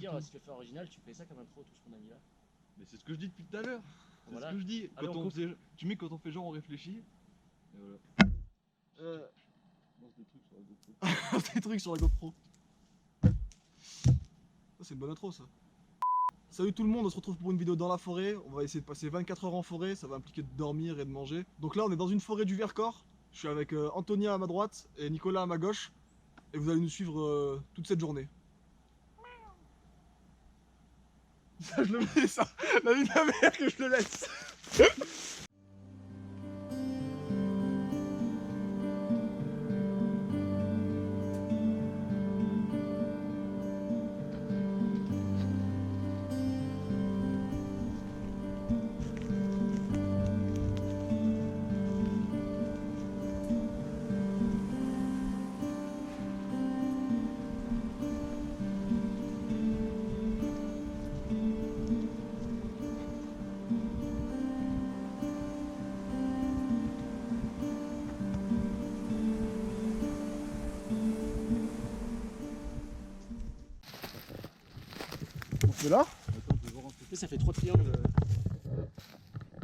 pire, si tu veux faire original, tu fais ça comme intro, tout ce qu'on a mis là. Mais c'est ce que je dis depuis tout à l'heure. C'est Voilà. ce que je dis. Allez, Quand on on faisait... Tu mets quand on fait genre on réfléchit. Et voilà. Lance des trucs sur la GoPro. Des trucs sur la GoPro. C'est une bonne intro ça. Salut tout le monde, on se retrouve pour une vidéo dans la forêt. On va essayer de passer 24 heures en forêt, ça va impliquer de dormir et de manger. Donc là on est dans une forêt du Vercors. Je suis avec Antonia à ma droite et Nicolas à ma gauche. Et vous allez nous suivre toute cette journée. Ça je le mets ça, la vie de ma mère que je le laisse. On fait là. Attends, je vais voir un peu. Ça fait 3 triangles.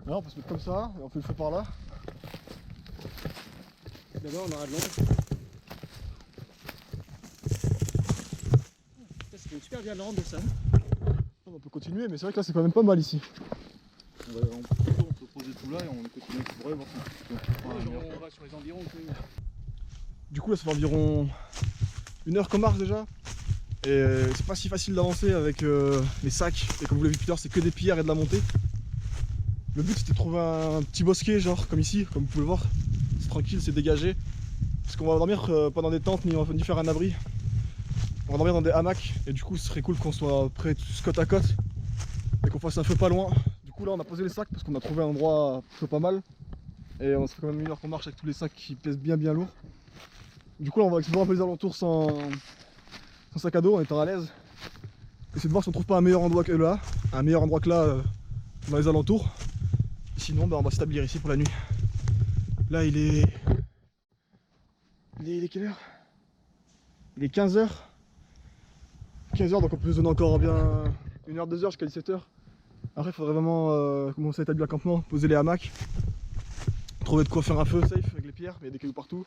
Là on peut se mettre comme ça et on fait le feu par là. D'abord on aura de l'ombre. Ça fait super bien de rendre de ça. On peut continuer mais c'est vrai que là c'est quand même pas mal ici. On peut poser tout là et on continue à explorer, voir si On va sur les environs. Du coup là ça fait environ 1 heure qu'on marche déjà. Et c'est pas si facile d'avancer avec les sacs. Et comme vous l'avez vu tout à l'heure, c'est que des pierres et de la montée. Le but c'était de trouver un petit bosquet genre comme ici, comme vous pouvez le voir. C'est tranquille, c'est dégagé. Parce qu'on va dormir pas dans des tentes ni faire un abri. On va dormir dans des hamacs. Et du coup ce serait cool qu'on soit près tous côte à côte. Et qu'on fasse un feu pas loin. Du coup là on a posé les sacs parce qu'on a trouvé un endroit plutôt pas mal. Et on se fait quand même 1 heure qu'on marche avec tous les sacs qui pèsent bien lourd. Du coup là on va explorer un peu les alentours sans sac à dos, en étant à l'aise. Essayer de voir si on trouve pas un meilleur endroit que là. Un meilleur endroit que là dans les alentours. Et sinon on va s'établir ici pour la nuit. Là il est quelle heure? Il est 15h. 15h donc on peut se donner encore bien 1 heure, 2 heures jusqu'à 17h. Après il faudrait vraiment commencer à établir un campement, poser les hamacs. Trouver de quoi faire un feu safe avec les pierres, mais il y a des cailloux partout.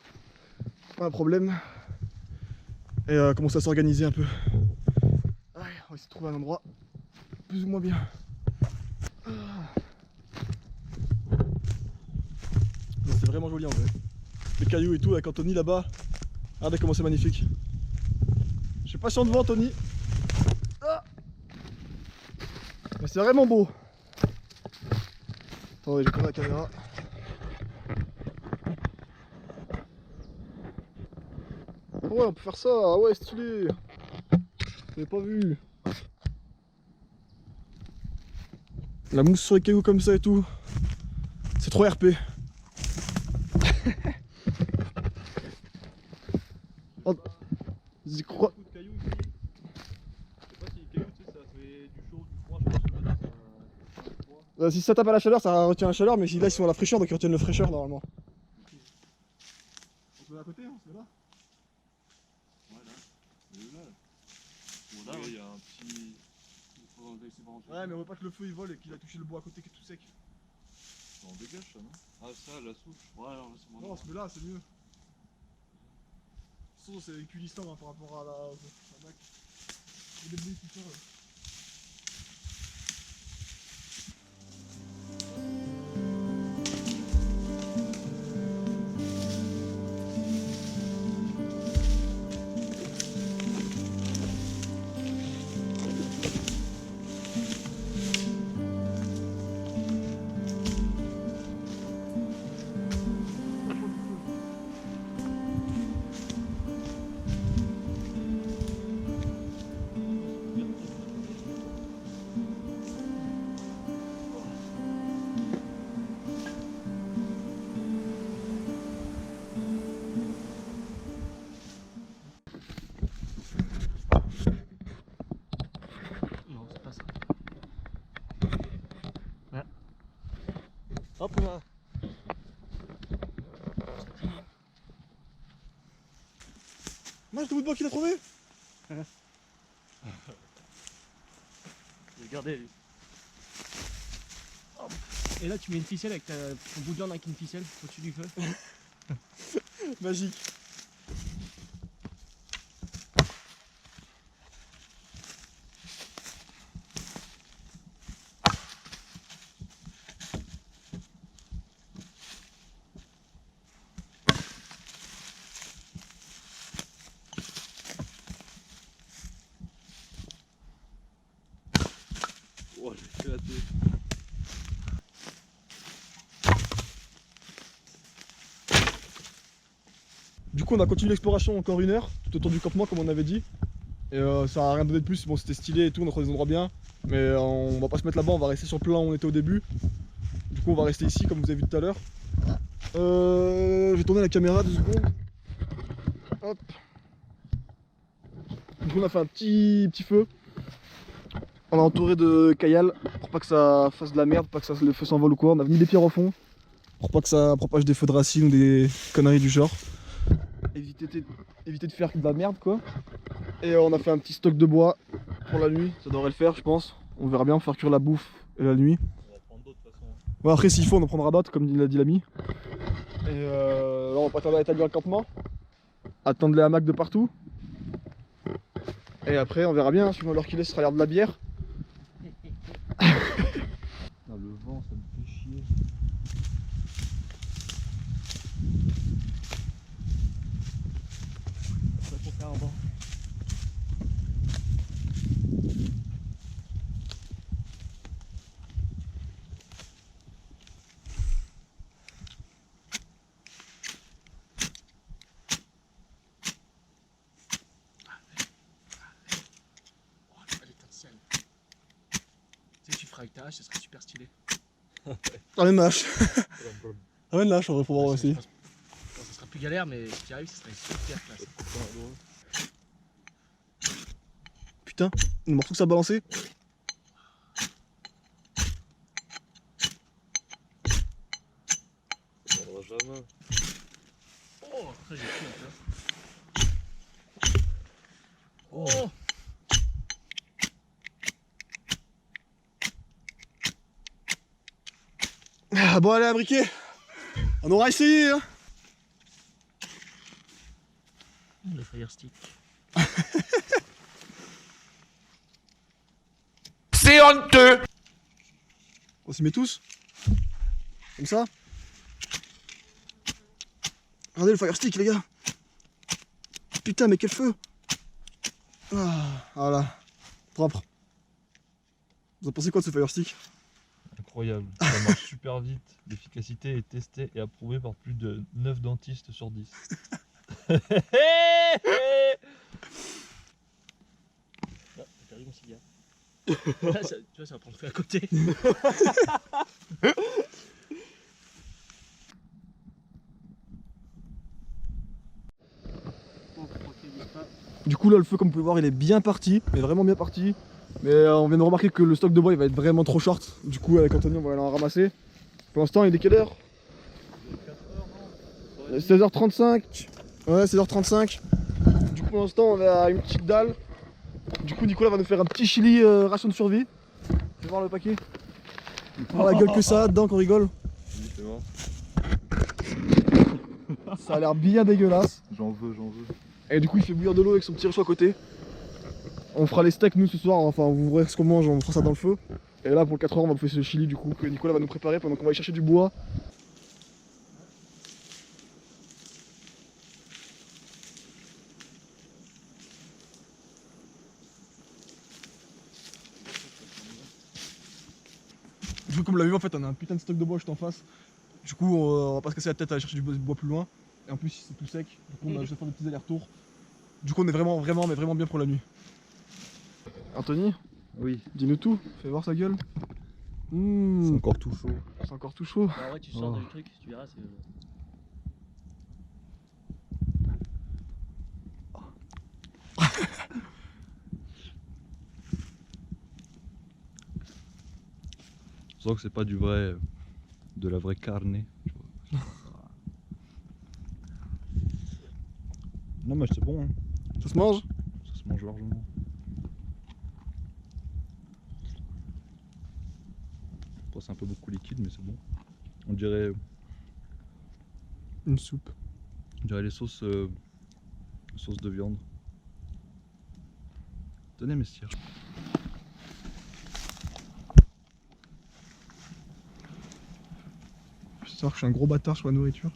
Pas un problème. Et commencer à s'organiser un peu. Allez, on va essayer de trouver un endroit plus ou moins bien. C'est vraiment joli en vrai. Les cailloux et tout avec Anthony là-bas. Regardez comment c'est magnifique. Je sais pas si on te voit Anthony. Mais c'est vraiment beau. Attendez, j'ai pris la caméra. Ouais, on peut faire ça, ah ouais, stylé. J'avais pas vu. La mousse sur les cailloux comme ça et tout. C'est trop RP. Oh, j'y crois. Si ça tape à la chaleur, ça retient la chaleur, mais si là ils sont à la fraîcheur, donc ils retiennent la fraîcheur normalement. On se met à côté, on se met là. Là, il y a un petit... Ouais, mais on veut pas que le feu il vole et qu'il a touché le bois à côté qui est tout sec. On dégage ça, non? Ah, ça, la souche. Ouais, alors c'est bon. Non, on se met là, c'est mieux. De toute façon, c'est équidistant hein, par rapport à la bac. Il y a des bruits tout ça. Hop là. Moi, je te bout de bois qu'il a trouvé. le garder. Lui. Hop. Et là, tu mets une ficelle avec ton bout de viande avec une ficelle au-dessus du feu. Magique. Oh, j'ai éclaté. Du coup on a continué l'exploration encore 1 heure, tout autour du campement comme on avait dit. Et ça a rien donné de plus, bon c'était stylé et tout, on a trouvé des endroits bien. Mais on va pas se mettre là-bas, on va rester sur le plan où on était au début. Du coup on va rester ici comme vous avez vu tout à l'heure. Je vais tourner la caméra 2 secondes. Hop. Du coup on a fait un petit feu. On a entouré de caillasses pour pas que ça fasse de la merde, pas que le feu s'envole ou quoi. On a mis des pierres au fond pour pas que ça propage des feux de racines ou des conneries du genre. Éviter de faire de la merde quoi. Et on a fait un petit stock de bois pour la nuit, ça devrait le faire je pense. On verra bien faire cuire la bouffe et la nuit. On va prendre d'autres de toute façon. Ouais, après s'il faut on en prendra d'autres comme l'a dit l'ami. Et là on va pas tarder à établir le campement. Attendre les hamacs de partout. Et après on verra bien, suivant l'heure qu'il est, ce sera l'heure de la bière. Ah, le vent, ça me fait chier. Ça faut faire un banc. Tu sais, tu feras avec ta hache, ça serait super stylé. Ramène ma hache. Ramène la hache, on va pouvoir aussi. Bon, ça sera plus galère, mais si tu y arrives, ça serait super classe. Putain, le morceau que ça a balancé. On prendra jamais. Oh, ça j'ai plus un peu. Oh. Ah, bon allez à briquet. On aura essayé hein. Le fire stick. C'est honteux! On s'y met tous. Comme ça. Regardez le fire stick les gars. Putain mais quel feu. Ah, voilà. Propre. Vous en pensez quoi de ce fire stick? Incroyable, ça marche super vite. L'efficacité est testée et approuvée par plus de 9 dentistes sur 10. Ah, j'ai perdu mon cigare. Là, tu vois, ça va prendre feu à côté. Du coup là le feu comme vous pouvez voir il est bien parti, il est vraiment bien parti. Mais on vient de remarquer que le stock de bois il va être vraiment trop short. Du coup avec Anthony on va aller en ramasser. Pour l'instant il est quelle heure? 16h35. Ouais 16h35. Du coup pour l'instant on a une petite dalle. Du coup Nicolas va nous faire un petit chili ration de survie. Fais voir le paquet. Voir la gueule que ça a dedans qu'on rigole. Oui, c'est bon. Ça a l'air bien dégueulasse. J'en veux, j'en veux. Et du coup il fait bouillir de l'eau avec son petit réchaud à côté. On fera les steaks nous ce soir, enfin vous verrez ce qu'on mange, on fera ça dans le feu. Et là pour le 4h on va bouffer ce chili du coup que Nicolas va nous préparer pendant qu'on va aller chercher du bois. Du coup comme vous l'avez vu en fait on a un putain de stock de bois juste en face. Du coup on va pas se casser la tête à aller chercher du bois plus loin. Et en plus c'est tout sec, du coup on a juste à faire des petits allers-retours. Du coup on est vraiment bien pour la nuit. Anthony, Oui, dis-nous tout, fais voir sa gueule. c'est encore tout chaud. C'est encore tout chaud. Bah ouais, tu sors Oh. du truc, tu verras. C'est... Je sens que c'est pas du vrai, de la vraie carne. Non mais c'est bon, hein. Ça se mange? Ça se mange largement. Bon, c'est un peu beaucoup liquide, mais c'est bon. On dirait Une soupe. les sauces, sauces de viande. Tenez, messieurs. Je sais que je suis un gros bâtard sur la nourriture.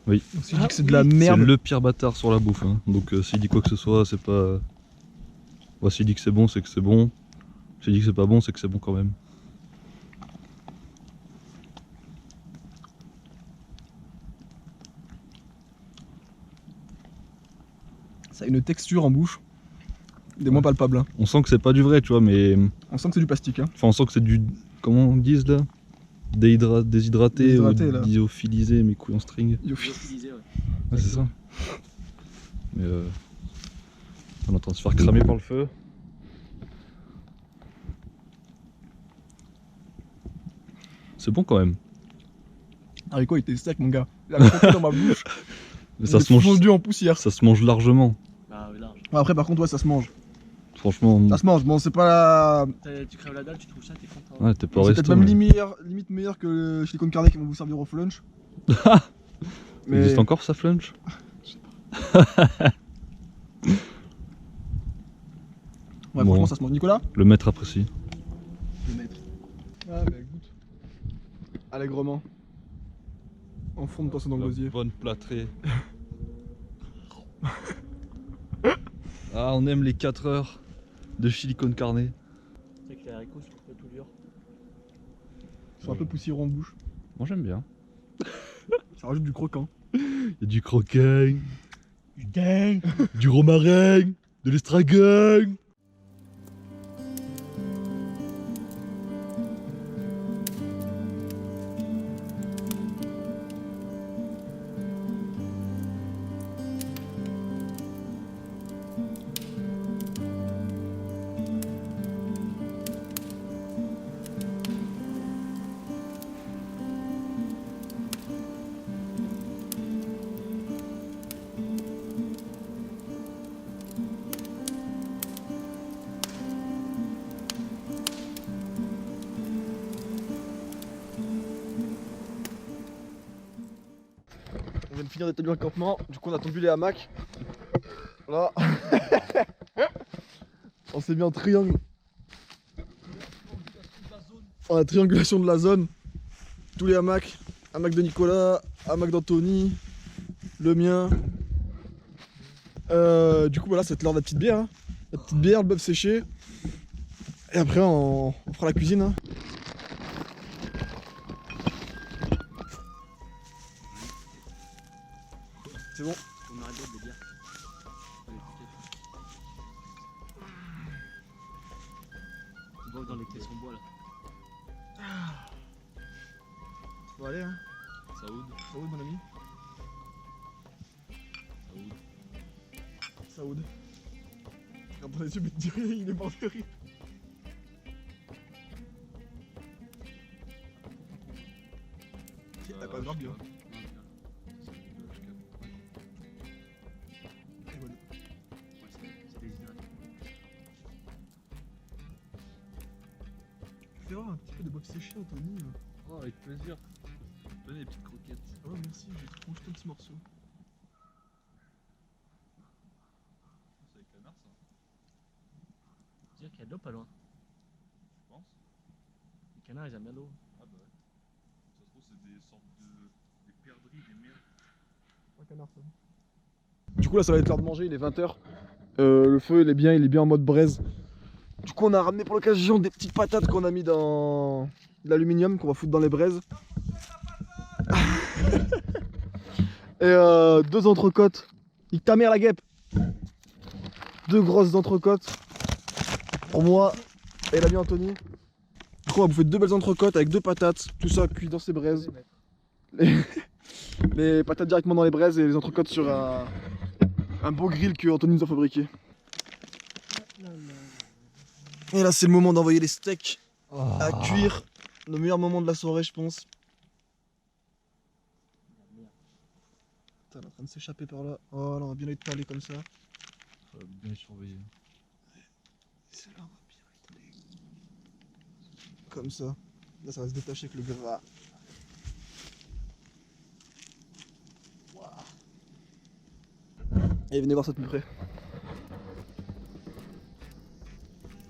Oui. Donc s'il dit que c'est de la merde. C'est le pire bâtard sur la bouffe. Hein. Donc s'il dit quoi que ce soit, c'est pas. Bon, s'il dit que c'est bon, c'est que c'est bon. S'il dit que c'est pas bon, c'est que c'est bon quand même. Ça a une texture en bouche. Des moins palpables. Hein. On sent que c'est pas du vrai, tu vois, mais. On sent que c'est du plastique. Hein. Enfin, on sent que c'est du. Comment on dit là, déshydraté Déshydraté, ou là. lyophilisé, mes couilles en string. Lyophilisé, ouais. Ouais, c'est ça. Mais on est en train de se faire cramer par le feu. C'est bon quand même. Haricot il était sec mon gars. Il a sauté dans ma bouche. Mais Il ça est se mange. fondu en poussière. Ça se mange largement. Bah, ouais, large. Ouais, après par contre ouais ça se mange. Franchement. Ça se mange. Bon c'est pas la... Tu crèves la dalle, tu trouves ça, t'es content. Ouais, t'es pas au C'est resto. peut-être même mais- limite meilleur que chez les Con Carnet qui vont vous servir au flunch. Ça existe encore ça, flunch? Ouais Bon. franchement ça se mange. Nicolas? Le maître apprécie. Le maître. Ah bah goûte. Allègrement. En fond de poisson dans le gosier. Bonne plâtrée. Ah, on aime les 4 heures de chili con carne. C'est vrai que les haricots sont pas tout durs. Ils sont un peu poussiéreux en bouche. Moi j'aime bien. Ça rajoute du croquant. Il y a du croquin, Putain. du romarin, de l'estragon. On vient de finir d'établir le campement, du coup on a tendu les hamacs. Voilà. On s'est mis en triangle. En la triangulation de la zone. Tous les hamacs. Hamac de Nicolas, hamac d'Anthony, le mien. Du coup voilà, c'est l'heure de la petite bière. Hein. La petite bière, le bœuf séché. Et après on fera la cuisine. Hein. C'est bon. On arrête de dire. Allez, tu vois dans les caisses en bois là. On va aller hein. Saoud. Saoud mon ami. Saoud. Regarde dans les yeux mais te dis rien, il est mort de rire. T'as pas grave bien. Très bonne. C'est déshydraté. Tu fais voir un petit peu de bœuf séché Anthony. Oh, avec plaisir. Tenez les petites croquettes. Oh merci, j'ai trop mangé un petit morceau. C'est avec canard ça. Dire qu'il y a de l'eau pas loin. Je pense. Les canards ils aiment bien l'eau. Ah bah ouais. Ça se trouve c'est des sortes de. des perdrix, des merdes. Un canard ça. Du coup là ça va être l'heure de manger, il est 20h. Le feu il est bien en mode braise. Du coup on a ramené pour l'occasion des petites patates qu'on a mis dans de l'aluminium qu'on va foutre dans les braises. Et 2 entrecôtes. Nique ta mère la guêpe. 2 grosses entrecôtes. Pour moi et l'ami Anthony. Du coup on va bouffer 2 belles entrecôtes avec 2 patates. Tout ça cuit dans ces braises. Les patates directement dans les braises et les entrecôtes sur un beau grill que Anthony nous a fabriqué. Et là c'est le moment d'envoyer les steaks à cuire. Le meilleur moment de la soirée je pense. Putain, elle est en train de s'échapper par là. Oh là on va bien étaler comme ça. Ça va bien les surveiller. C'est là on va bien étaler. Comme ça. Là, ça va se détacher avec le gras. Ouah. Et venez voir ça de plus près.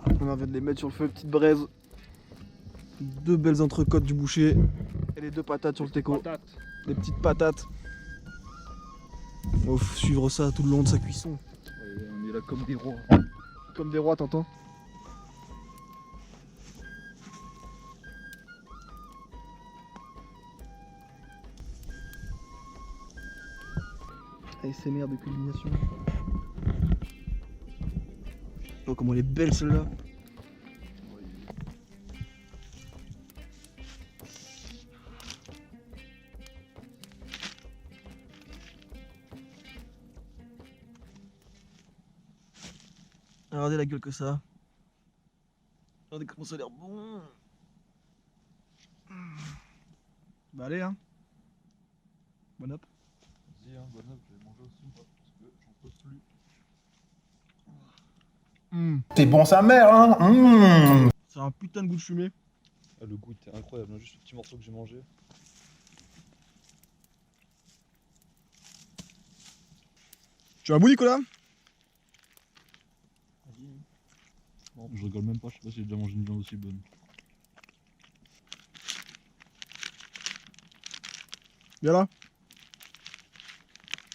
On vient de les mettre sur le feu, petite braise. Deux belles entrecôtes du boucher. Et les deux patates sur le teco. Des petites patates. On va suivre ça tout le long de sa cuisson. Ouais, on est là comme des rois. Comme des rois, t'entends? ASMR de culmination. Oh, comment elle est belle celle-là! Regardez la gueule que ça a. Regardez comment ça a l'air bon. Bah allez hein. Bon up. Vas-y, hein, bonne œuvre, je vais manger aussi, moi, parce que j'en peux plus. C'est bon sa mère, hein. C'est un putain de goût de fumée. Ah, le goût était incroyable, hein, juste ce petit morceau que j'ai mangé. Tu as un bout Nicolas? Non, je rigole même pas, je sais pas si j'ai déjà mangé une viande aussi bonne. Viens là.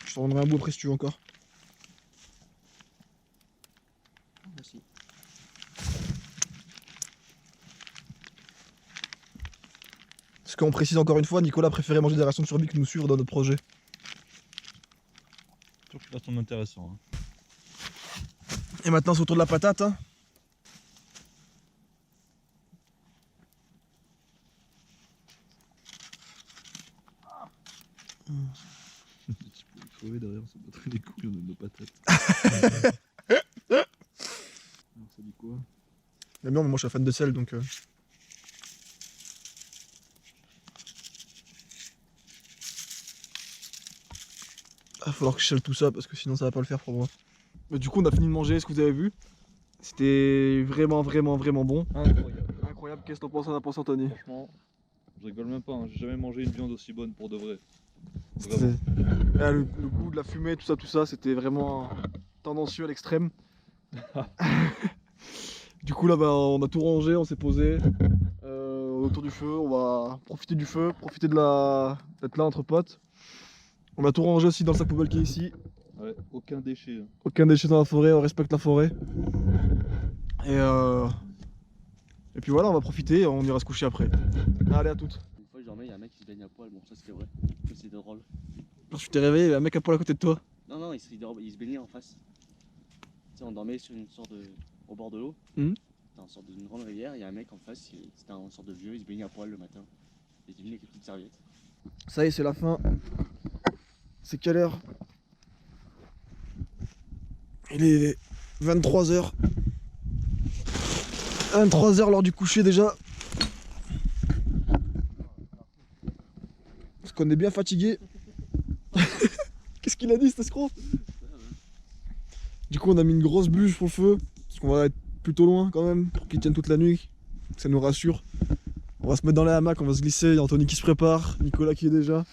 Je t'en donnerai un bout après si tu veux encore. Merci. Ce qu'on précise encore une fois, Nicolas préférait manger des rations de survie que nous suivre dans notre projet. Je trouve que là, c'est intéressant. Hein. Et maintenant c'est autour de la patate. Hein. Le petit peu crevé derrière, ça battrait les couilles, on a nos patates. Alors, ça dit quoi? Mais bien, moi je suis fan de sel donc. Il va falloir que je sale tout ça parce que sinon ça va pas le faire pour moi. Mais du coup on a fini de manger, ce que vous avez vu. C'était vraiment bon. Incroyable. Incroyable, qu'est-ce que t'en penses, Anthony? Franchement, je rigole même pas, hein. J'ai jamais mangé une viande aussi bonne pour de vrai. C'était- Vraiment. Ah, le goût de la fumée, tout ça, c'était vraiment tendancieux à l'extrême. Du coup là bah, on a tout rangé, on s'est posé autour du feu, on va profiter du feu, profiter d'être là entre potes. On a tout rangé aussi dans le sac poubelle qui est ici. Ouais, aucun déchet. Hein. Aucun déchet dans la forêt, on respecte la forêt. Et puis voilà, on va profiter, on ira se coucher après. Allez à toutes. Une fois, genre, il y a un mec qui se baigne à poil, bon, ça c'était vrai. Ça c'était drôle. Quand tu t'es réveillé, il y a un mec à poil à côté de toi. Non, non, il se baignait en face. Tu sais, on dormait sur une sorte de. Au bord de l'eau. Mhm. C'était une sorte d'une grande rivière, il y a un mec en face, c'était un sorte de vieux, il se baignait à poil le matin. Il était venu avec une petite serviette. Ça y est, c'est la fin. C'est quelle heure? Il est 23h. 23h l'heure du coucher déjà. Parce qu'on est bien fatigué. Qu'est-ce qu'il a dit cet escroc? Du coup on a mis une grosse bûche pour le feu. Parce qu'on va être plutôt loin quand même. Pour qu'il tienne toute la nuit. Que ça nous rassure. On va se mettre dans les hamacs, on va se glisser. Il y a Anthony qui se prépare. Nicolas qui est déjà.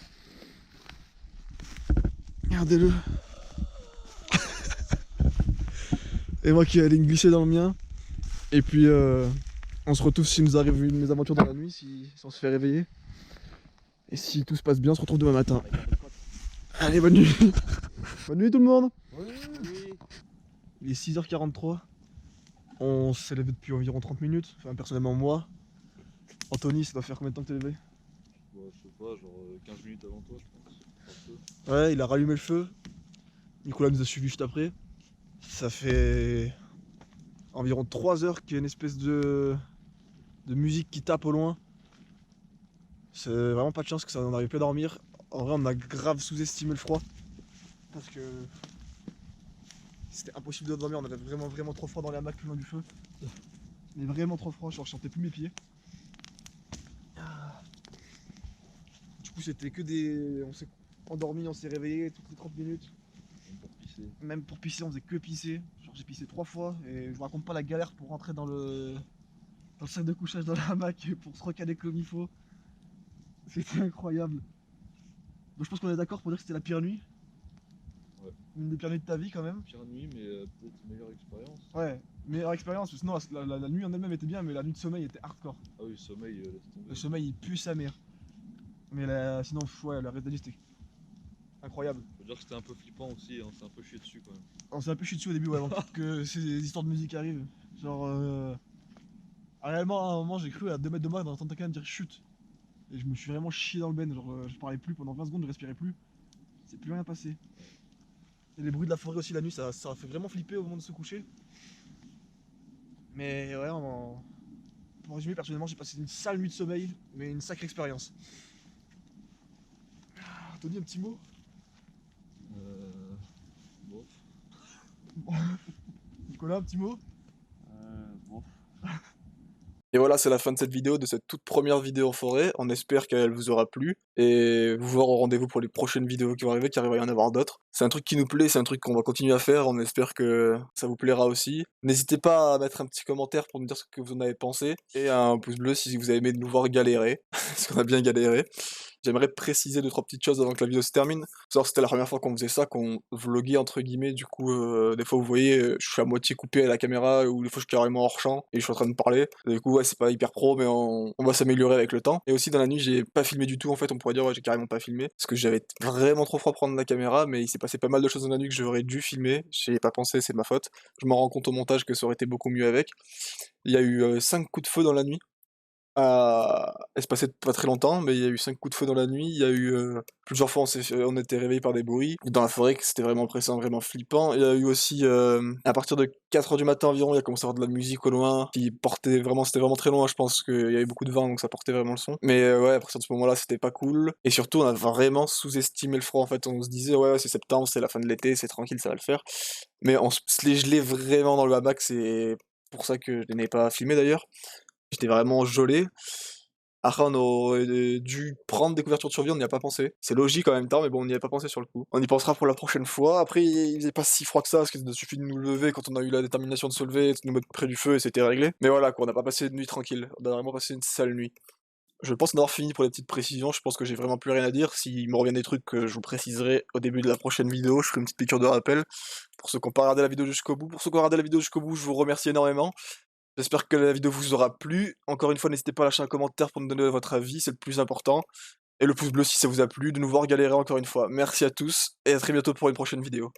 Regardez-le. Et moi qui allais me glisser dans le mien. Et puis on se retrouve si nous arrive une mésaventure dans la nuit, si on se fait réveiller. Et si tout se passe bien, on se retrouve demain matin. Allez, bonne nuit. Bonne nuit tout le monde. Il est 6h43. On s'est levé depuis environ 30 minutes. Enfin personnellement moi. Anthony, ça doit faire combien de temps que t'es levé? Bon, je sais pas, genre 15 minutes avant toi, je pense. Un peu. Ouais, il a rallumé le feu. Nicolas nous a suivis juste après. Ça fait environ 3 heures qu'il y a une espèce de musique qui tape au loin. C'est vraiment pas de chance que ça n'arrive plus à dormir. En vrai, on a grave sous-estimé le froid. Parce que c'était impossible de dormir. On avait vraiment trop froid dans les hamacs plus loin du feu. Mais vraiment trop froid, je ressentais plus mes pieds. Du coup, c'était que des. On s'est endormi, on s'est réveillé toutes les 30 minutes. Même pour pisser. Même pour pisser, on faisait que pisser. Genre j'ai pissé 3 fois et je vous raconte pas la galère pour rentrer dans dans le sac de couchage dans la hamac pour se recaler comme il faut. C'était incroyable. Donc je pense qu'on est d'accord pour dire que c'était la pire nuit. Ouais. Une des pires nuits de ta vie quand même. Pire nuit, mais peut-être meilleure expérience. Ouais, meilleure expérience, parce que sinon la nuit en elle-même était bien, mais la nuit de sommeil était hardcore. Ah oui, le sommeil, laisse tomber. Le sommeil il pue sa mère. Mais sinon, ouais, le reste de la nuit c'était incroyable. Faut dire que c'était un peu flippant aussi, hein, c'est un peu chié dessus quand même. On s'est un peu chié dessus au début, ouais, avant que ces histoires de musique arrivent. Genre, réellement, à un moment, j'ai cru à 2 mètres de moi d'entendre quelqu'un me dire chute. Et je me suis vraiment chié dans le ben, genre, je parlais plus pendant 20 secondes, je respirais plus. C'est plus rien passé. Et les bruits de la forêt aussi la nuit, ça fait vraiment flipper au moment de se coucher. Mais ouais, pour résumer, personnellement, j'ai passé une sale nuit de sommeil, mais une sacrée expérience. Tony, un petit mot? Bon. Nicolas, un petit mot? Bon. Et voilà, c'est la fin de cette vidéo, de cette toute première vidéo en forêt. On espère qu'elle vous aura plu. Et vous voir au rendez-vous pour les prochaines vidéos qui vont arriver, car il va y en avoir d'autres. C'est un truc qui nous plaît, c'est un truc qu'on va continuer à faire. On espère que ça vous plaira aussi. N'hésitez pas à mettre un petit commentaire pour nous dire ce que vous en avez pensé. Et un pouce bleu si vous avez aimé de nous voir galérer. Parce qu'on a bien galéré. J'aimerais préciser 2-3 petites choses avant que la vidéo se termine. Faut savoir que c'était la première fois qu'on faisait ça, qu'on vloguait entre guillemets, du coup des fois vous voyez je suis à moitié coupé à la caméra ou des fois je suis carrément hors champ et je suis en train de parler. Et du coup ouais c'est pas hyper pro mais on va s'améliorer avec le temps. Et aussi dans la nuit j'ai pas filmé du tout en fait, on pourrait dire ouais j'ai carrément pas filmé parce que j'avais vraiment trop froid à prendre la caméra, mais il s'est passé pas mal de choses dans la nuit que j'aurais dû filmer, j'y ai pas pensé, c'est ma faute. Je m'en rends compte au montage que ça aurait été beaucoup mieux avec. Il y a eu 5 coups de feu dans la nuit. Elle se passait pas très longtemps, mais il y a eu 5 coups de feu dans la nuit, il y a eu plusieurs fois on était réveillés par des bruits, dans la forêt, que c'était vraiment oppressant, vraiment flippant. Il y a eu aussi, à partir de 4h du matin environ, il y a commencé à avoir de la musique au loin, qui portait vraiment, c'était vraiment très loin, je pense qu'il y avait beaucoup de vent, donc ça portait vraiment le son. Mais ouais, à partir de ce moment-là, c'était pas cool. Et surtout, on a vraiment sous-estimé le froid, en fait, on se disait, ouais, c'est septembre, c'est la fin de l'été, c'est tranquille, ça va le faire. Mais on se les gelait vraiment dans le hamac, c'est pour ça que je n'ai pas filmé d'ailleurs. J'étais vraiment gelé. Après, on aurait dû prendre des couvertures de survie, on n'y a pas pensé. C'est logique en même temps, mais bon, on n'y a pas pensé sur le coup. On y pensera pour la prochaine fois. Après, il faisait pas si froid que ça, parce qu'il suffit de nous lever quand on a eu la détermination de se lever, de nous mettre près du feu et c'était réglé. Mais voilà, quoi, on n'a pas passé une nuit tranquille. On a vraiment passé une sale nuit. Je pense en avoir fini pour les petites précisions, je pense que j'ai vraiment plus rien à dire. S'il me revient des trucs que je vous préciserai au début de la prochaine vidéo, je ferai une petite piqûre de rappel. Pour ceux qui n'ont pas regardé la vidéo jusqu'au bout, pour ceux qui ont regardé la vidéo jusqu'au bout, je vous remercie énormément. J'espère que la vidéo vous aura plu. Encore une fois, n'hésitez pas à lâcher un commentaire pour nous donner votre avis, c'est le plus important. Et le pouce bleu si ça vous a plu, de nous voir galérer encore une fois. Merci à tous, et à très bientôt pour une prochaine vidéo.